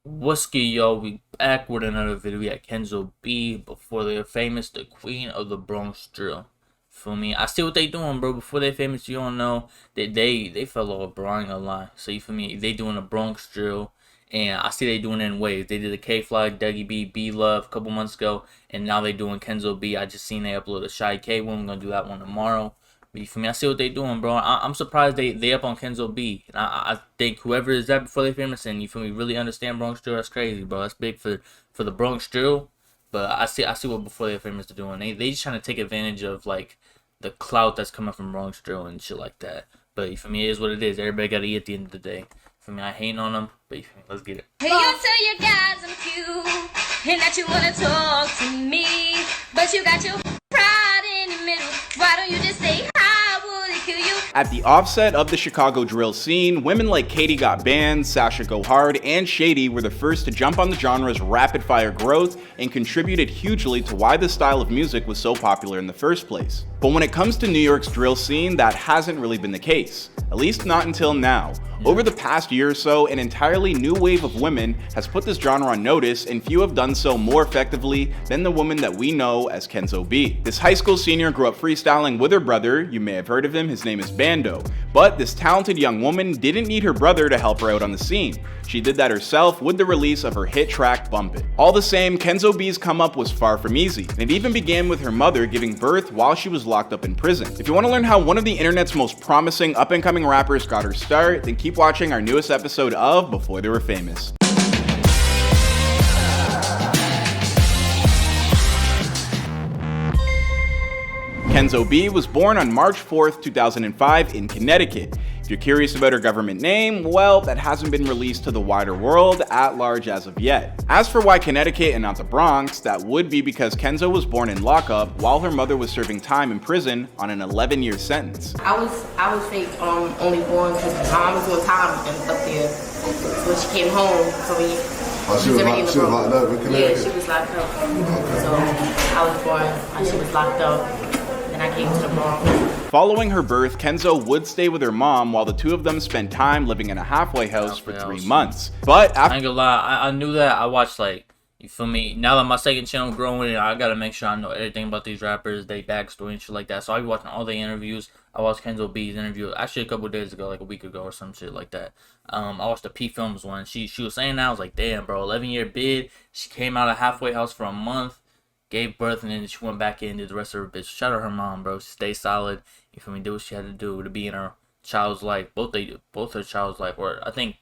What's good, yo? We back with another video. We got Kenzo B before they're famous, the queen of the Bronx drill. Feel me? I see what they doing, bro. Before they famous, you don't know that they fell over, bro. I ain't gonna lie. So you feel me? They doing a Bronx drill, and I see they doing it in waves. They did a K Fly, Dougie B, B Love a couple months ago, and now they doing Kenzo B. I just seen they upload a Shy K one. We're gonna do that one tomorrow. But you feel me? I see what they doing, bro. I'm surprised they up on Kenzo B. And I think whoever is that before they famous and you feel me really understand Bronx drill. That's crazy, bro. That's big for the Bronx drill. But I see what before they famous are doing. They just trying to take advantage of like the clout that's coming from Bronx drill and shit like that. But you feel me? It is what it is. Everybody gotta eat at the end of the day. For me, I hating on them. But you feel me? Let's get it. Hey, you tell your guys I'm cute and that you wanna talk to me, but you got your pride in the middle. Why don't you just say hi? Would it kill you? At the offset of the Chicago drill scene, women like Katie Got Banned, Sasha Go Hard, and Shady were the first to jump on the genre's rapid-fire growth and contributed hugely to why this style of music was so popular in the first place. But when it comes to New York's drill scene, that hasn't really been the case, at least not until now. Over the past year or so, an entirely new wave of women has put this genre on notice, and few have done so more effectively than the woman that we know as Kenzo B. This high school senior grew up freestyling with her brother. You may have heard of him, his name is Bando. But this talented young woman didn't need her brother to help her out on the scene. She did that herself with the release of her hit track, Bump It. All the same, Kenzo B's come up was far from easy, and it even began with her mother giving birth while she was locked up in prison. If you want to learn how one of the internet's most promising up-and-coming rappers got her start, then keep watching our newest episode of Before They Were Famous. Kenzo B was born on March 4th, 2005 in Connecticut. If you're curious about her government name, well, that hasn't been released to the wider world at large as of yet. As for why Connecticut and not the Bronx, that would be because Kenzo was born in lockup while her mother was serving time in prison on an 11-year sentence. I was fake only born because my mom was doing time and up there. So when she came home, so we she was locked up in Connecticut? Yeah, she was locked up. So I was born and she was locked up. Then I came to the Bronx. Following her birth, Kenzo would stay with her mom while the two of them spent time living in a halfway house for 3 months. But I ain't gonna lie, I knew that. I watched like, you feel me? Now that my second channel growing, I gotta make sure I know everything about these rappers, their backstory and shit like that. So I be watching all the interviews. I watched Kenzo B's interview actually a couple of days ago, like a week ago or some shit like that. I watched the P Films one. She was saying that, I was like, damn, bro, 11-year bid. She came out of halfway house for a month, gave birth, and then she went back in and did the rest of her bitch. Shout out her mom, bro. She stayed solid. You feel me? Did what she had to do to be in her child's life. Both her child's life. Or I think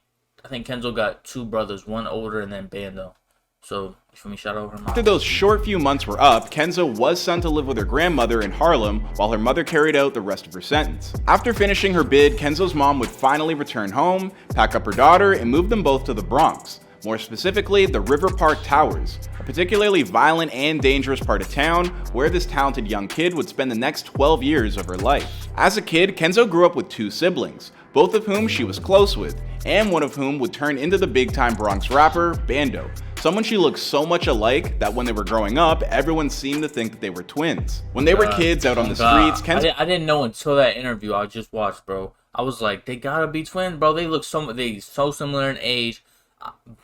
Kenzo got 2 brothers, one older and then Bando. So, you feel me? Shout out her mom. after those short few months were up, Kenzo was sent to live with her grandmother in Harlem while her mother carried out the rest of her sentence. After finishing her bid, Kenzo's mom would finally return home, pack up her daughter, and move them both to the Bronx. More specifically, the River Park Towers, a particularly violent and dangerous part of town where this talented young kid would spend the next 12 years of her life. As a kid, Kenzo grew up with 2 siblings, both of whom she was close with, and one of whom would turn into the big-time Bronx rapper, Bando. Someone she looked so much alike that when they were growing up, everyone seemed to think that they were twins. When they were kids out on the streets, Kenzo... I didn't know until that interview I just watched, bro. I was like, they gotta be twins, bro. They look so similar in age.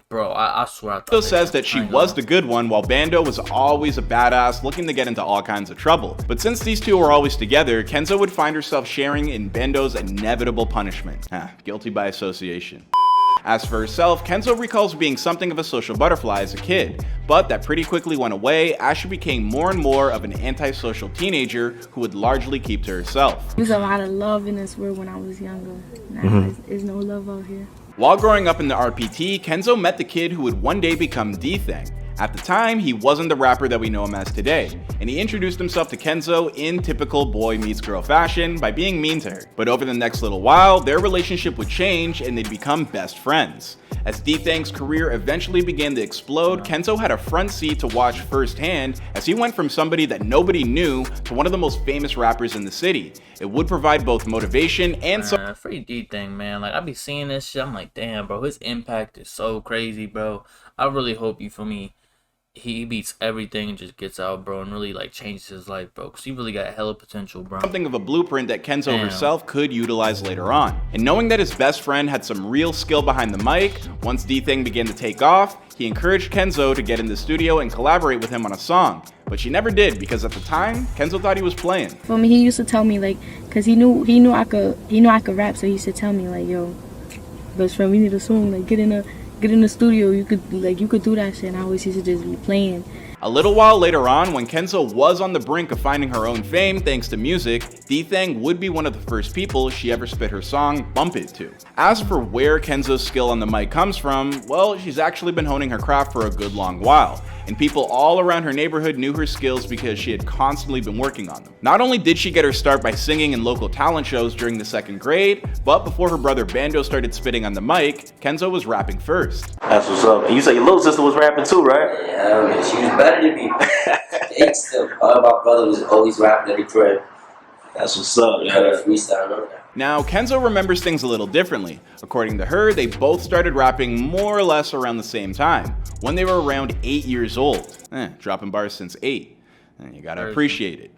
Bro, I swear I thought Kenzo says that she was the good one, while Bando was always a badass looking to get into all kinds of trouble. But since these two were always together, Kenzo would find herself sharing in Bando's inevitable punishment. Guilty by association. As for herself, Kenzo recalls being something of a social butterfly as a kid, but that pretty quickly went away as she became more and more of an antisocial teenager who would largely keep to herself. There's a lot of love in this world when I was younger. Now there's no love out here. While growing up in the RPT, Kenzo met the kid who would one day become D-Thing. At the time, he wasn't the rapper that we know him as today, and he introduced himself to Kenzo in typical boy meets girl fashion by being mean to her. But over the next little while, their relationship would change and they'd become best friends. As D-Thing's career eventually began to explode, Kenzo had a front seat to watch firsthand as he went from somebody that nobody knew to one of the most famous rappers in the city. It would provide both motivation and free D-Thing, man. Like, I be seeing this shit, I'm like, damn, bro, his impact is so crazy, bro. I really hope, you feel me, he beats everything and just gets out, bro, and really like changes his life, bro, because he really got hella potential, bro. Something of a blueprint that Kenzo herself could utilize later on. And knowing that his best friend had some real skill behind the mic, once D-Thing began to take off, he encouraged Kenzo to get in the studio and collaborate with him on a song. But she never did, because at the time, Kenzo thought he was playing. For me, he used to tell me, like, cause he knew I could rap, so he used to tell me, like, yo, best friend, we need a song, like, get in the studio, you could do that shit. And I always used to just be playing. A little while later on, when Kenzo was on the brink of finding her own fame thanks to music, D-Thing would be one of the first people she ever spit her song Bump It to. As for where Kenzo's skill on the mic comes from, well, she's actually been honing her craft for a good long while. And people all around her neighborhood knew her skills because she had constantly been working on them. Not only did she get her start by singing in local talent shows during the 2nd grade, but before her brother Bando started spitting on the mic, Kenzo was rapping first. That's what's up. And you said your little sister was rapping too, right? Yeah, she was better than me. My brother was always rapping at the crib. That's what's up, yeah. Freestyle. Now, Kenzo remembers things a little differently. According to her, they both started rapping more or less around the same time, when they were around 8 years old. Dropping bars since 8. You gotta appreciate it.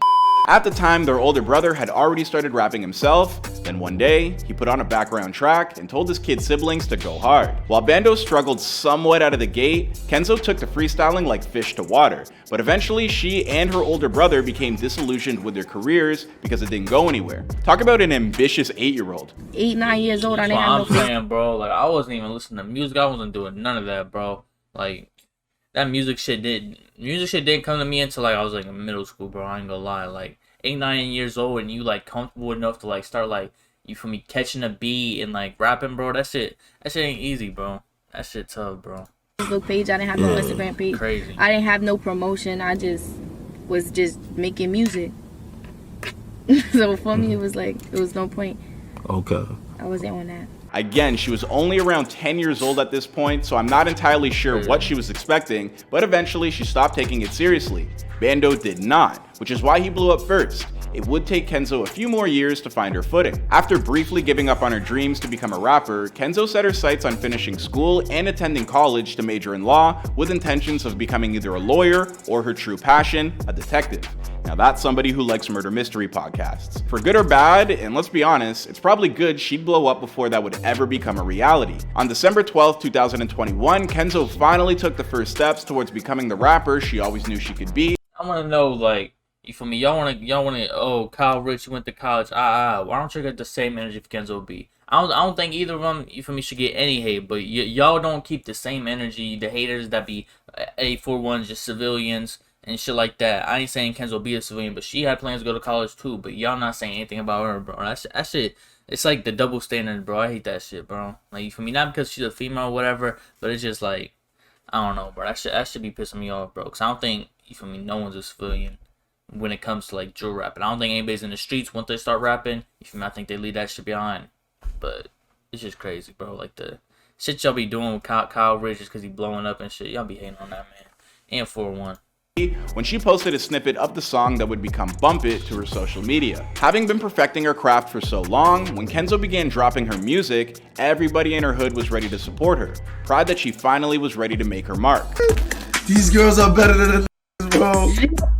At the time, their older brother had already started rapping himself. Then one day, he put on a background track and told his kid siblings to go hard. While Bando struggled somewhat out of the gate, Kenzo took to freestyling like fish to water. But eventually, she and her older brother became disillusioned with their careers because it didn't go anywhere. Talk about an ambitious 8-year-old. 8, 9 years old, I didn't have no saying, bro, like, I wasn't even listening to music. I wasn't doing none of that, bro. Like, that music shit didn't come to me until, like, I was, like, in middle school, bro. I ain't gonna lie. Like, 8, 9 years old and you, like, comfortable enough to, like, start, like, you feel me, catching a beat and, like, rapping, bro. That shit ain't easy, bro. That shit tough, bro. Facebook page, I didn't have no Instagram page. Crazy. I didn't have no promotion. I was just making music. So for me, it was no point. Okay. I wasn't on that. Again, she was only around 10 years old at this point, so I'm not entirely sure what she was expecting, but eventually she stopped taking it seriously. Bando did not, which is why he blew up first. It would take Kenzo a few more years to find her footing. After briefly giving up on her dreams to become a rapper, Kenzo set her sights on finishing school and attending college to major in law with intentions of becoming either a lawyer or her true passion, a detective. Now that's somebody who likes murder mystery podcasts. For good or bad, and let's be honest, it's probably good she'd blow up before that would ever become a reality. On December 12th, 2021, Kenzo finally took the first steps towards becoming the rapper she always knew she could be. I want to know, like, you feel me? Y'all want to? Oh, Kyle Rich went to college. Why don't you get the same energy for Kenzo B? I don't think either of them, you feel me, should get any hate. But y'all don't keep the same energy. The haters that be A41s, just civilians and shit like that. I ain't saying Kenzo be a civilian, but she had plans to go to college too. But y'all not saying anything about her, bro. That shit. It's like the double standard, bro. I hate that shit, bro. Like, you feel me? Not because she's a female or whatever, but it's just like, I don't know, bro. That should be pissing me off, bro. Because I don't think, you feel me, no one's a civilian when it comes to, like, drill rapping. I don't think anybody's in the streets once they start rapping. You feel me? I think they leave that shit behind. But it's just crazy, bro. Like, the shit y'all be doing with Kyle Rich just because he blowing up and shit. Y'all be hating on that, man. And 4-1. When she posted a snippet of the song that would become Bump It to her social media. Having been perfecting her craft for so long, when Kenzo began dropping her music, everybody in her hood was ready to support her. Pride that she finally was ready to make her mark. These girls are better than the bro.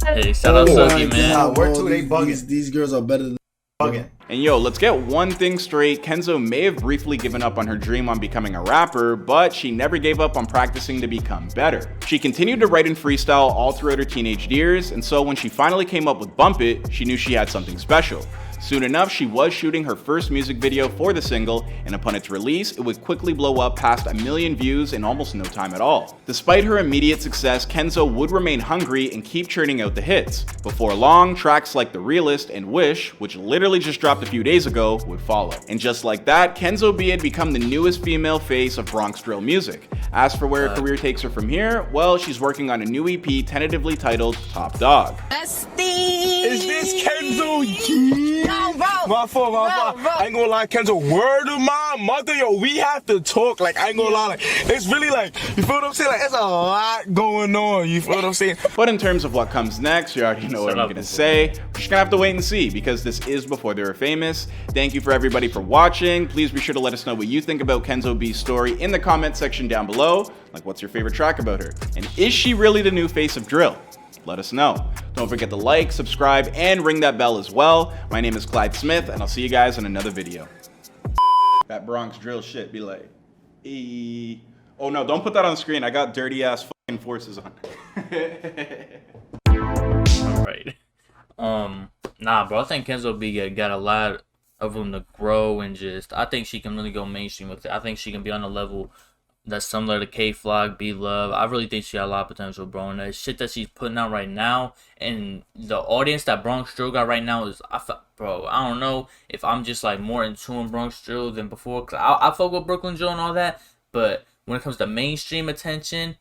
Hey, shout out Sucky, man. Where to they bugging? These girls are better than bugging. And yo, let's get one thing straight. Kenzo may have briefly given up on her dream on becoming a rapper, but she never gave up on practicing to become better. She continued to write and freestyle all throughout her teenage years, and so when she finally came up with Bump It, she knew she had something special. Soon enough, she was shooting her first music video for the single, and upon its release, it would quickly blow up past 1 million views in almost no time at all. Despite her immediate success, Kenzo would remain hungry and keep churning out the hits. Before long, tracks like The Realist and Wish, which literally just dropped a few days ago, would follow. And just like that, Kenzo B had become the newest female face of Bronx drill music. As for where her career takes her from here, well, she's working on a new EP tentatively titled Top Dog. Is this Kenzo? Yeah. My fault. I ain't gonna lie, Kenzo. Word of my mother, yo, we have to talk. Like, I ain't gonna lie, like, it's really like, you feel what I'm saying? Like, it's a lot going on. You feel what I'm saying? But in terms of what comes next, you already know what I'm gonna say. We're just gonna have to wait and see because this is before they were famous. famous. Thank you for everybody for watching. Please be sure to let us know what you think about Kenzo B's story in the comment section down below. Like, what's your favorite track about her? And is she really the new face of drill? Let us know. Don't forget to like, subscribe, and ring that bell as well. My name is Clyde Smith, and I'll see you guys in another video. That Bronx drill shit be like, eee. Oh no, don't put that on the screen. I got dirty ass fucking forces on. Alright. Nah, bro, I think Kenzo B got a lot of room to grow, and just, I think she can really go mainstream with it. I think she can be on a level that's similar to K-Flock, B-Love. I really think she got a lot of potential, bro. And the shit that she's putting out right now, and the audience that Bronx Drill got right now is, bro, I don't know if I'm just like more in tune Bronx Drill than before. Cause I fuck with Brooklyn Drill and all that, but when it comes to mainstream attention,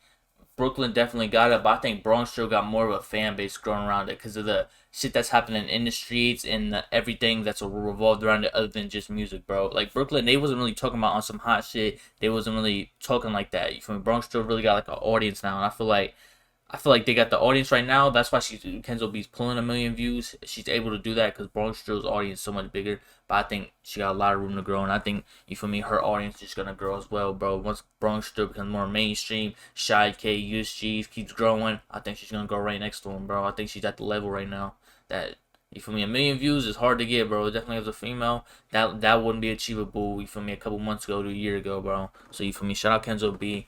Brooklyn definitely got it, but I think Bronx Drill got more of a fan base growing around it because of the shit that's happening in the streets and everything that's revolved around it other than just music, bro. Like, Brooklyn, they wasn't really talking about on some hot shit. They wasn't really talking like that. You feel me? Bronx Drill really got, like, an audience now, and I feel like they got the audience right now. That's why Kenzo B's pulling 1 million views. She's able to do that because Bronx Drill's audience is so much bigger. But I think she got a lot of room to grow, and I think, you feel me, her audience is gonna grow as well, bro. Once Bronx Drill becomes more mainstream, Shy K, USG keeps growing, I think she's gonna go right next to him, bro. I think she's at the level right now that, you feel me, 1 million views is hard to get, bro. Definitely as a female, that wouldn't be achievable, you feel me, a couple months ago to a year ago, bro. So, you feel me, shout out Kenzo B.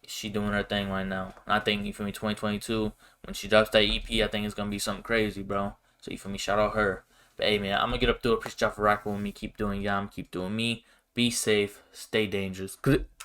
She doing her thing right now. I think, you feel me, 2022, when she drops that EP, I think it's gonna be something crazy, bro. So, you feel me, shout out her. But hey, man, I'm gonna get up to it. Appreciate y'all for rocking with me. Keep doing y'all. Keep doing me. Be safe. Stay dangerous.